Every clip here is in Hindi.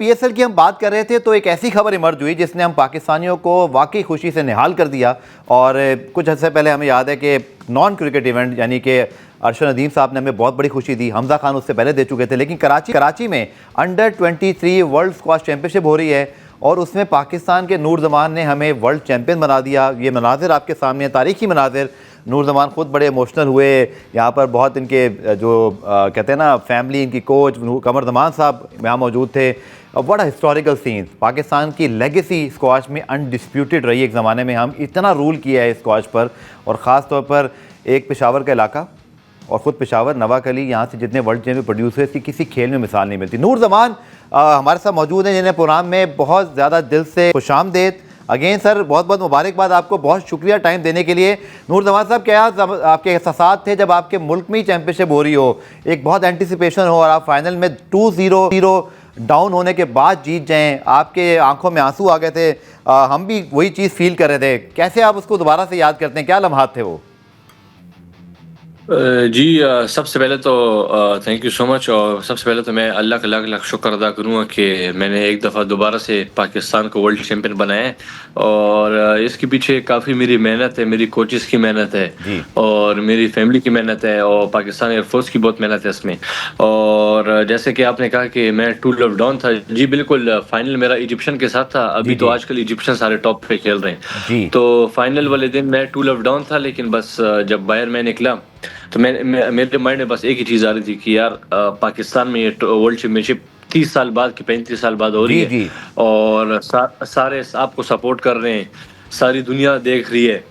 पीएसएल की हम बात कर रहे थे तो एक ऐसी खबर इमर्ज हुई जिसने हम पाकिस्तानियों को वाकई खुशी से निहाल कर दिया। और कुछ अर्से पहले हमें याद है कि नॉन क्रिकेट इवेंट यानी कि अरशद नदीम साहब ने हमें बहुत बड़ी खुशी दी, हमजा खान उससे पहले दे चुके थे, लेकिन कराची में अंडर 23 वर्ल्ड स्क्वाश चैंपियनशिप हो रही है और उसमें पाकिस्तान के नूर जमान ने हमें वर्ल्ड चैंपियन बना दिया। ये मनाजिर आपके सामने, तारीखी मनाजिर। नूर जमान ख़ुद बड़े इमोशनल हुए, यहाँ पर बहुत इनके जो कहते हैं ना फैमिली, इनकी कोच कमर जमान साहब यहाँ मौजूद थे। बड़ा हिस्टोरिकल सीन, पाकिस्तान की लेगेसी स्क्वाश में अनडिस्प्यूटेड रही। एक ज़माने में हम इतना रूल किया है स्क्वाश पर, और ख़ास तौर पर एक पेशावर का इलाका और ख़ुद पेशावर, नवाक अली, यहाँ से जितने वर्ल्ड चैंपियन प्रोड्यूस हुए, इसकी किसी खेल में मिसाल नहीं मिलती। नूर जमान हमारे साथ मौजूद हैं, जिन्हें प्रोग्राम में बहुत ज़्यादा दिल से खुशामदेद। अगेन सर, बहुत बहुत मुबारकबाद आपको, बहुत शुक्रिया टाइम देने के लिए। नूर जमान साहब, क्या आपके एहसास थे जब आपके मुल्क में ही चैंपियनशिप हो रही हो, एक बहुत एंटिसिपेशन हो और आप फाइनल में 2-0 डाउन होने के बाद जीत जाएं, आपके आंखों में आंसू आ गए थे, हम भी वही चीज़ फील कर रहे थे। कैसे आप उसको दोबारा से याद करते हैं, क्या लम्हात थे वो? जी, सबसे पहले तो थैंक यू सो मच। और सबसे पहले तो मैं अल्लाह का लाख लाख शुक्र अदा करूँगा कि मैंने एक दफ़ा दोबारा से पाकिस्तान को वर्ल्ड चैंपियन बनाया है। और इसके पीछे काफ़ी मेरी मेहनत है, मेरी कोचेस की मेहनत है और मेरी फैमिली की मेहनत है और पाकिस्तान एयरफोर्स की बहुत मेहनत है इसमें। और जैसे कि आपने कहा कि मैं 2 लेव डाउन था, जी बिल्कुल, फाइनल मेरा इजिप्शियन के साथ था। अभी तो आजकल इजिप्शियन सारे टॉप पे खेल रहे हैं, तो फाइनल वाले दिन मैं 2 लेव डाउन था। लेकिन बस जब बाहर मैं निकला तो मेरे माइंड में बस एक ही चीज़ आ रही थी कि यार पाकिस्तान में ये वर्ल्ड चैंपियनशिप 30 साल बाद की 35 साल बाद हो रही है और सारे आपको सपोर्ट कर रहे हैं, सारी दुनिया देख रही है।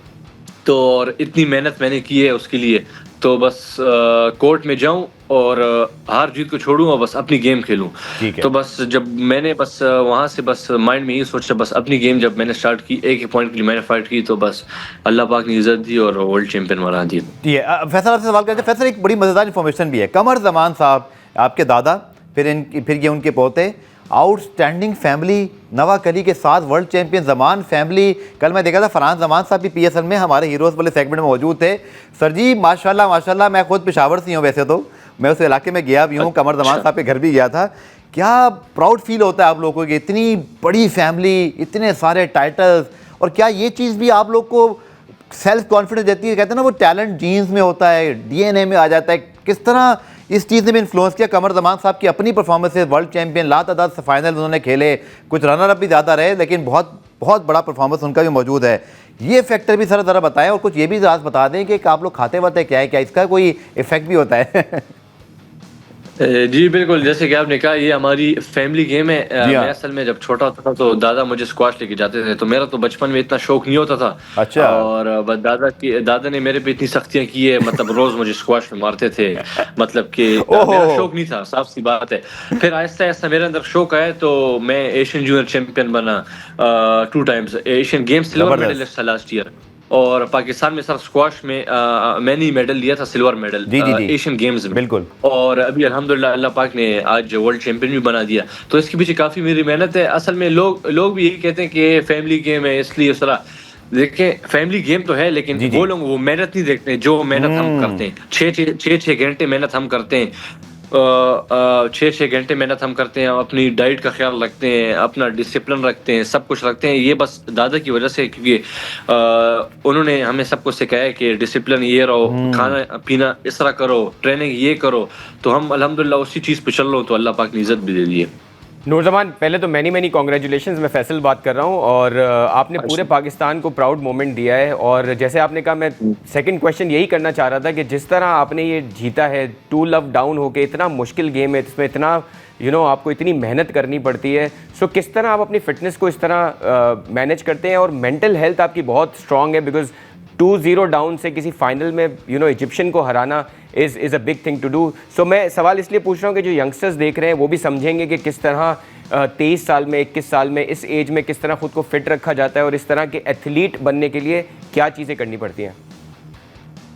तो और इतनी मेहनत मैंने की है उसके लिए, तो बस कोर्ट में जाऊं और हार जीत को छोड़ूं और बस अपनी गेम खेलूं। तो बस जब मैंने बस वहां से बस माइंड में ये सोचा, बस अपनी गेम जब मैंने स्टार्ट की, एक पॉइंट के लिए मैंने फाइट की, तो बस अल्लाह पाक ने इज्जत दी और वर्ल्ड चैंपियन बना दी। फैसल, आपसे सवाल करते हैं। फैसल, एक बड़ी मज़ेदार इन्फॉर्मेशन भी है, कमर जमान साहब आपके दादा, फिर ये उनके पोते, आउटस्टैंडिंग फैमिली, नवाक अली के साथ वर्ल्ड चैंपियन जमान फैमिली। कल मैं देखा था फरहान जमान साहब भी पीएसएल में हमारे हीरोज़ वाले सेगमेंट में मौजूद थे। सर जी माशाल्लाह माशाल्लाह, मैं खुद पेशावर से हूँ, वैसे तो मैं उस इलाके में गया भी हूँ, कमर जमान साहब के घर भी गया था। क्या प्राउड फील होता है आप लोगों को कि इतनी बड़ी फैमिली, इतने सारे टाइटल्स, और क्या ये चीज़ भी आप लोग को सेल्फ कॉन्फिडेंस देती है? कहते हैं ना वो टैलेंट जीन्स में होता है, डीएनए में आ जाता है। किस तरह इस चीज़ ने भी इन्फ्लुएंस किया? कमर जमान साहब की अपनी परफॉर्मेंसेज, वर्ल्ड चैंपियन, लातादाद फाइनल उन्होंने खेले, कुछ रनर अप भी ज़्यादा रहे, लेकिन बहुत बहुत बड़ा परफॉर्मेंस उनका भी मौजूद है। ये फैक्टर भी सर ज़रा बताएं, और कुछ ये भी ज़रा बता दें कि आप लोग खाते वाते क्या है, क्या इसका कोई इफेक्ट भी होता है? जी बिल्कुल, जैसे कि आपने कहा, ये हमारी फैमिली गेम है। मैं असल में जब छोटा होता था तो दादा मुझे स्क्वाश लेके जाते थे, तो मेरा तो बचपन में इतना शौक नहीं होता था। अच्छा। और बस दादा ने मेरे पे इतनी सख्तियां की है, मतलब रोज मुझे स्क्वाश में मारते थे, मतलब कि मेरा शौक नहीं था, साफ सी बात है। फिर आहिस्ता आहिस्ता मेरे अंदर शौक आया, तो मैं एशियन जूनियर चैंपियन बना 2 times, Asian games silver medalist था लास्ट ईयर। और पाकिस्तान में सर स्क्वाश में मैंने ही मेडल लिया था, सिल्वर मेडल एशियन गेम्स में। बिल्कुल। और अभी अल्हम्दुलिल्लाह अल्लाह पाक ने आज वर्ल्ड चैंपियन भी बना दिया। तो इसके पीछे काफी मेरी मेहनत है। असल में लोग भी यही कहते हैं कि फैमिली गेम है, इसलिए उस तरह देखें, फैमिली गेम तो है, लेकिन वो लोग वो मेहनत नहीं देखते जो मेहनत हम करते हैं। 6 घंटे मेहनत हम करते हैं, 6 घंटे मेहनत हम करते हैं, अपनी डाइट का ख्याल रखते हैं, अपना डिसिप्लिन रखते हैं, सब कुछ रखते हैं। ये बस दादा की वजह से, क्योंकि उन्होंने हमें सब कुछ सिखाया कि डिसिप्लिन ये रहो, खाना पीना इस तरह करो, ट्रेनिंग ये करो। तो हम अल्हम्दुलिल्लाह उसी चीज़ पे चल रहे हो, तो अल्लाह पाक ने इज्जत भी दे दी है। नूर जमान, पहले तो मैनी कॉन्ग्रेचुलेशंस। मैं फैसल बात कर रहा हूँ, और आपने पूरे पाकिस्तान को प्राउड मोमेंट दिया है। और जैसे आपने कहा, मैं सेकंड क्वेश्चन यही करना चाह रहा था कि जिस तरह आपने ये जीता है 2 लेव डाउन होके, इतना मुश्किल गेम है, इसमें इतना आपको इतनी मेहनत करनी पड़ती है। सो किस तरह आप अपनी फिटनेस को इस तरह मैनेज करते हैं? और मेंटल हेल्थ आपकी बहुत स्ट्रांग है, बिकॉज 2-0 डाउन से किसी फाइनल में इजिप्शियन को हराना is a big thing to do. So मैं सवाल इसलिए पूछ रहा हूँ कि जो यंगस्टर्स देख रहे हैं वो भी समझेंगे कि किस तरह 23 साल में, 21 साल में, इस एज में किस तरह खुद को फिट रखा जाता है और इस तरह के एथलीट बनने के लिए क्या चीज़ें करनी पड़ती हैं।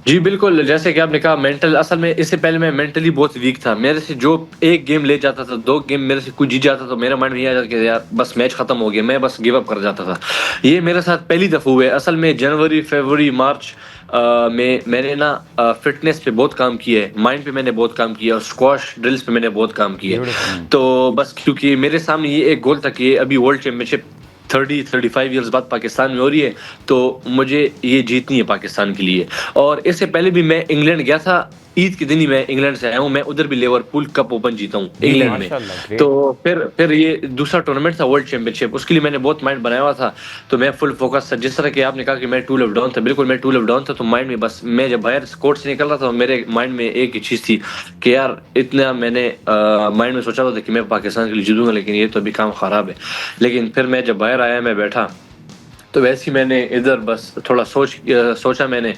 जी बिल्कुल, जैसे कि आपने कहा मेंटल, असल में इससे पहले मैं मेंटली बहुत वीक था। मेरे से जो एक गेम ले जाता था, 2 गेम मेरे से कोई जीत जाता तो मेरा माइंड में ये आ जाता कि यार बस मैच खत्म हो गया, मैं बस गिव अप कर जाता था। ये मेरे साथ पहली दफ़ा हुआ है। असल में जनवरी, फरवरी, मार्च में मैंने ना फ़िटनेस पे बहुत काम किया है, माइंड पे मैंने बहुत काम किया और स्क्वॉश ड्रिल्स पे मैंने बहुत काम किया है। तो बस क्योंकि मेरे सामने ये एक गोल था कि अभी वर्ल्ड चैंपियनशिप 30-35 इयर्स बाद पाकिस्तान में हो रही है, तो मुझे ये जीतनी है पाकिस्तान के लिए। और इससे पहले भी मैं इंग्लैंड गया था, ईद के दिन ही मैं इंग्लैंड से आया हूँ। मैं उधर भी लिवरपूल कप ओपन जीता हूँ इंग्लैंड में। माशाल्लाह, ग्रेट। तो फिर ये दूसरा टूर्नामेंट था वर्ल्ड चैंपियनशिप, उसके लिए मैंने बहुत माइंड बनाया हुआ था। तो मैं फुल फोकस था। जिस तरह कि आपने कहा कि मैं टू लेव डाउन था, बिल्कुल मैं टू लेव डाउन था। तो माइंड में बस, मैं जब बाहर कोर्ट से निकल रहा था मेरे माइंड में एक ही चीज़ थी कि यार इतना मैंने माइंड में सोचा था कि मैं पाकिस्तान के लिए जीतूंगा, लेकिन ये तो अभी काम ख़राब है। लेकिन फिर मैं जब बाहर आया, मैं बैठा, तो वैसे ही मैंने इधर बस थोड़ा सोचा मैंने,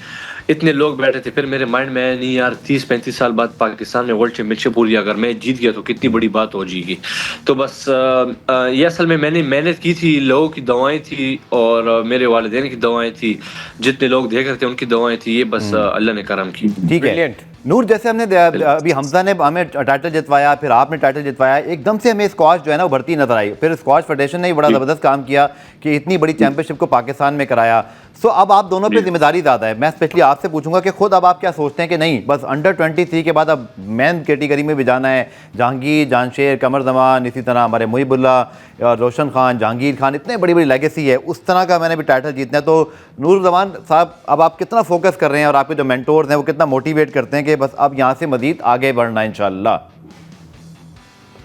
इतने लोग बैठे थे, फिर मेरे माइंड में आया नहीं यार 30-35 साल बाद पाकिस्तान में वर्ल्ड चैंपियनशिप हो रही है, अगर मैं जीत गया तो कितनी बड़ी बात हो जाएगी। तो बस ये असल में मैंने मेहनत की थी, लोगों की दवाएं थी और मेरे वालिदैन की दवाएं थी, जितने लोग देख रहे थे उनकी दवाएं थी। ये बस अल्लाह ने करम की। ठीक है Brilliant. नूर, जैसे हमने अभी हमजा ने हमें टाइटल जितवाया, फिर आपने टाइटल जितवाया, एकदम से हमें स्क्वाश जो है ना वो बढ़ती नजर आई। फिर स्क्वाश फेडरेशन ने भी बड़ा ज़बरदस्त काम किया कि इतनी बड़ी चैंपियनशिप को पाकिस्तान में कराया। सो अब आप दोनों पे जिम्मेदारी ज़्यादा है। मैं स्पेशली आपसे पूछूंगा कि खुद अब आप क्या सोचते हैं कि नहीं बस अंडर 23 के बाद अब मैन कैटेगरी में भी जाना है। जहांगीर, जानशेर, कमर जमान, इसी तरह हमारे मुहिबुल्ला, रोशन खान, जहांगीर खान, इतने बड़ी बड़ी लेगेसी है, उस तरह का मैंने भी टाइटल जीतना है। तो नूर जमान साहब, अब आप कितना फोकस कर रहे हैं और आपके जो मेंटोर्स हैं वो कितना मोटिवेट करते हैं कि बस अब यहाँ से मजीद आगे बढ़ना है इंशाल्लाह?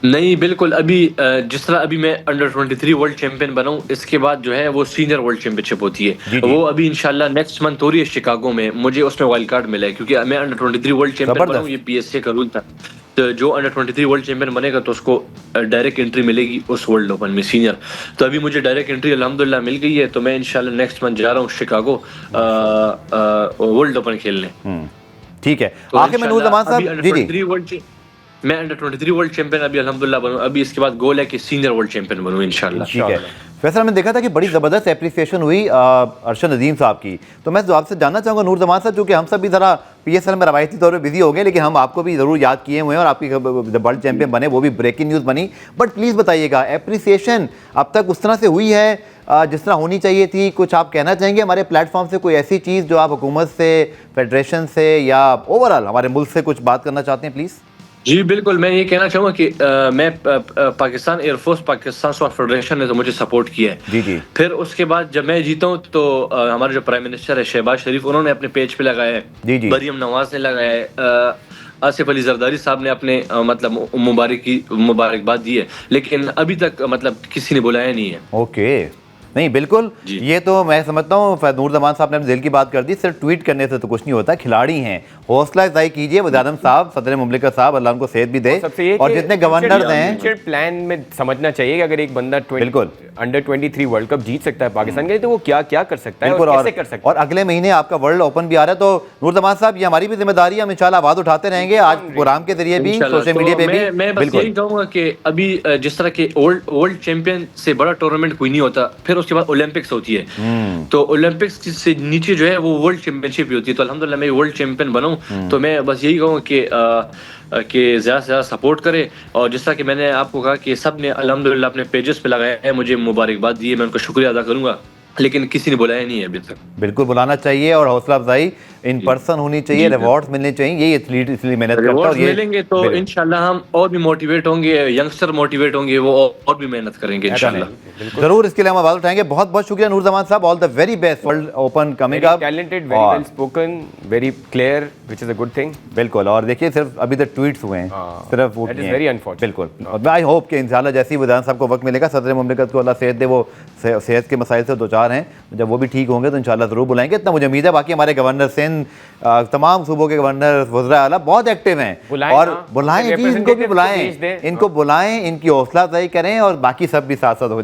नहीं बिल्कुल, अभी जिस तरह अभी मैं अंडर 23 वर्ल्ड चैंपियन बना हूं, इसके बाद जो है वो सीनियर वर्ल्ड चैंपियनशिप होती जी, है। जी। वो अभी इंशाल्लाह नेक्स्ट मंथ हो रही है शिकागो में। मुझे उसमें वाइल्ड कार्ड मिला है क्योंकि मैं अंडर 23 वर्ल्ड चैंपियन बना हूं, ये पीएसए का रूल था। तो जो अंडर 23 वर्ल्ड चैंपियन बनेगा तो उसको डायरेक्ट एंट्री मिलेगी उस वर्ल्ड ओपन में सीनियर। तो अभी मुझे डायरेक्ट एंट्री अल्हम्दुलिल्लाह मिल गई है। तो मैं इंशाल्लाह नेक्स्ट मंथ जा रहा हूँ शिकागो वर्ल्ड ओपन खेलने। ठीक है, तो आखिर में नूर जमान साहब, जी जी, मैं अंडर 23 वर्ल्ड चैंपियन अभी अल्हम्दुलिल्लाह बनूं। अभी इसके बाद गोल है कि सीनियर वर्ल्ड चैंपियन बनूं इंशाल्लाह। ठीक है। वैसे हमने देखा था कि बड़ी ज़बरदस्त एप्रिसिएशन हुई अरशद नदीम साहब की। तो मैं जो आपसे जानना चाहूँगा नूर जमान साहब, चूँकि हम सब भी ज़रा PSL में रवायती तौर पर बिजी हो गए, लेकिन हम आपको भी ज़रूर याद किए हुए हैं और आपकी जब वर्ल्ड चैंपियन बने वो भी ब्रेकिंग न्यूज़ बनी। बट प्लीज़ बताइएगा, एप्रिसिएशन अब तक उस तरह से हुई है जिस तरह होनी चाहिए थी? कुछ आप कहना चाहेंगे हमारे प्लेटफॉर्म से, कोई ऐसी चीज़ जो आप हुकूमत से, फेडरेशन से या ओवरऑल हमारे मुल्क से कुछ बात करना चाहते हैं प्लीज़? जी बिल्कुल, मैं ये कहना चाहूँगा कि मैं Pakistan air force, Pakistan sports federation ने तो मुझे सपोर्ट किया है। जी जी। फिर उसके बाद जब मैं जीता हूँ तो हमारे जो प्राइम मिनिस्टर है शहबाज शरीफ, उन्होंने अपने पेज पे लगाया है। जी जी। मरियम नवाज ने लगाया है, आसिफ अली जरदारी साहब ने अपने मतलब मुबारकबाद दी है, लेकिन अभी तक मतलब किसी ने बुलाया नहीं है। ओके, नहीं बिल्कुल, ये तो मैं समझता हूँ नूर जमान साहब ने अपने दिल की बात कर दी। सिर्फ ट्वीट करने से तो कुछ नहीं होता, खिलाड़ी हैं, हौसला अफजाई कीजिए। वज़ीर आज़म साहब, सदर मुमलिकत साहब, अल्लाह उनको सेहत भी दे, और जितने गवर्नर्स हैं, प्लान में समझना चाहिए कि अगर एक बंदा बिल्कुल अंडर 23 वर्ल्ड कप जीत सकता है पाकिस्तान के लिए, तो वो क्या क्या कर सकता है और कैसे कर सकता है। और अगले महीने आपका वर्ल्ड ओपन भी आ रहा है। तो नूर जमान साहब, ये हमारी भी जिम्मेदारी है, हम इंशाल्लाह आवाज़ उठाते रहेंगे, आज प्रोग्राम के जरिए भी, सोशल मीडिया पे भी। मैं बस यही कहूँगा कि अभी जिस तरह के वर्ल्ड चैंपियन से बड़ा टूर्नामेंट कोई नहीं होता, फिर उसके बाद ओलंपिक्स होती है, तो ओलंपिक्स से नीचे जो है वो वर्ल्ड चैंपियनशिप ही होती है। तो अल्हम्दुलिल्लाह मैं वर्ल्ड चैंपियन बनाऊं, तो मैं बस यही कहूँगा कि ज़्यादा से ज़्यादा सपोर्ट करें। और जिस तरह कि मैंने आपको कहा कि सब ने अल्हम्दुलिल्लाह अपने पेजेस पे लगाया है, मुझे मुबारकबाद दी है, मैं उनका शुक्रिया अदा करूँगा, लेकिन किसी ने बुलाया नहीं है अभी तक। बिल्कुल बुलाना चाहिए, और हौसला अफजाई इन पर्सन होनी चाहिए, रिवॉर्ड्स मिलने चाहिए। यही एथलीट इसलिए मेहनत करता है, और ये मिलेंगे तो इंशाल्लाह हम और भी मोटिवेट होंगे, यंगस्टर मोटिवेट होंगे, वो और भी मेहनत करेंगे इंशाल्लाह। जरूर इसके लिए हम आवाज उठाएंगे। बहुत बहुत शुक्रिया नूर जमान साहब, all the very best world open coming up. Talented, very well spoken, very clear, which is a good thing. बिल्कुल, और देखिए सिर्फ अभी तक ट्वीट्स हुए हैं, सिर्फ वो नहीं है, वेरी अनफॉर्चुनेट। बिल्कुल, और आई होप कि इंशाल्लाह जैसे ही वज़ीर साहब को वक्त मिलेगा, सदर मुमलिकत को अल्लाह सेहत दे, वो सेहत के मसाइल से दो चार हैं, जब वो भी ठीक होंगे तो इंशाल्लाह ज़रूर बुलाएंगे, इतना मुझे उम्मीद है। बाकी हमारे गवर्नर सिंध, तमाम सूबों के गवर्नर, वज़ीर आला बहुत एक्टिव हैं, और बुलाएं, इनको भी बुलाएं, इनको बुलाएं, इनकी हौसला अफजाई करें, और बाकी सब भी साथ साथ हो जाए।